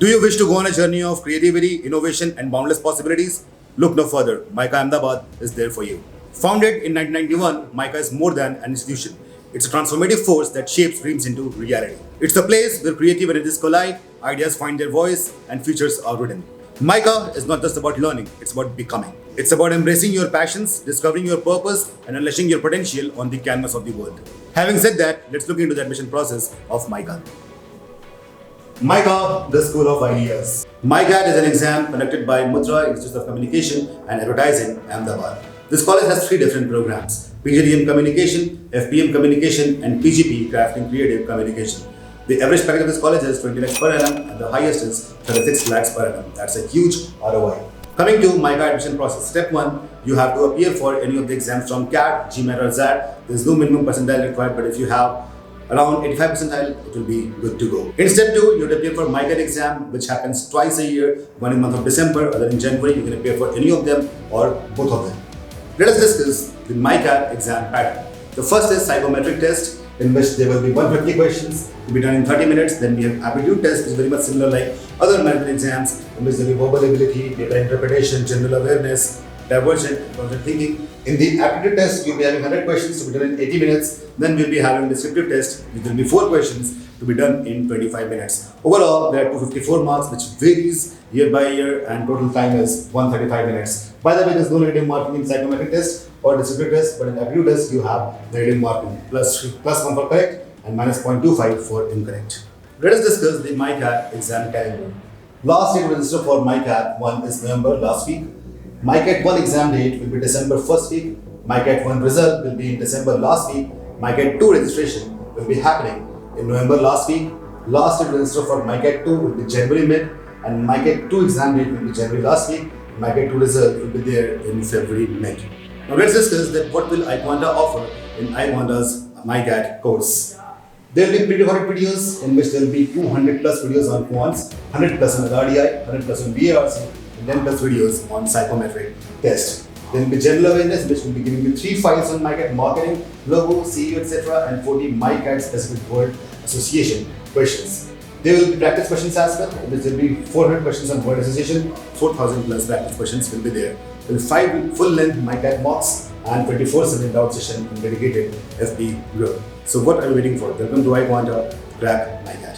Do you wish to go on a journey of creativity, innovation, and boundless possibilities? Look no further. MICA Ahmedabad is there for you. Founded in 1991, MICA is more than an institution. It's a transformative force that shapes dreams into reality. It's a place where creative energies collide, ideas find their voice, and futures are written. MICA is not just about learning, it's about becoming. It's about embracing your passions, discovering your purpose, and unleashing your potential on the canvas of the world. Having said that, let's look into the admission process of MICA. MICA, the School of Ideas. MICAT is an exam conducted by Mudra Institute of Communication and Advertising, Ahmedabad. This college has 3 different programs: PGDM Communication, FPM Communication, and PGP Crafting Creative Communication. The average package of this college is 20 lakhs per annum and the highest is 36 lakhs per annum. That's a huge ROI. Coming to MICA admission process. Step 1, you have to appear for any of the exams from CAT, GMAT or ZAT. There is no minimum percentile required, but if you have around 85 percentile, it will be good to go. In step 2, you have to appear for MICAT exam, which happens twice a year, one in the month of December, other in January. You can appear for any of them or both of them. Let us discuss the MICAT exam pattern. The first is psychometric test, in which there will be 150 questions to be done in 30 minutes. Then we have aptitude test, which is very much similar like other management exams, in which there will be verbal ability, data interpretation, general awareness, divergent and content thinking. In the aptitude test, you'll be having 100 questions to be done in 80 minutes. Then we'll be having descriptive test, which will be 4 questions to be done in 25 minutes. Overall, there are 254 marks, which varies year by year, and total time is 135 minutes. By the way, there is no negative marking in psychometric test or descriptive test, but in aptitude test, you have negative marking, plus 1 for correct and minus 0.25 for incorrect. Let us discuss the MICAT exam calendar. Last date to register for MICAT 1 is November last week. MICAT 1 exam date will be December first week. MICAT 1 result will be in December last week. MICAT 2 registration will be happening in November last week. Last date to register for MICAT 2 will be January mid, and MICAT 2 exam date will be January last week. MICAT 2 result will be there in February mid. Now let's discuss that what will iQuanta offer in iQuanta's MICAT course. There will be pre-recorded videos in which there will be 200 plus videos on quants, 100 plus on RDI, 100 plus on VARC, and 10 plus videos on psychometric test. There will be general awareness, which will be giving you 3 files on MICAT marketing, logo, CEO, etc., and 40 MICAT specific word association questions. There will be practice questions as well, which will be 400 questions on word association, 4,000 plus practice questions will be there. There will be 5 full-length MICAT mocks and 24/7 doubt session in dedicated FB group. So what are you waiting for? Welcome to iQuanta, crack MICAT.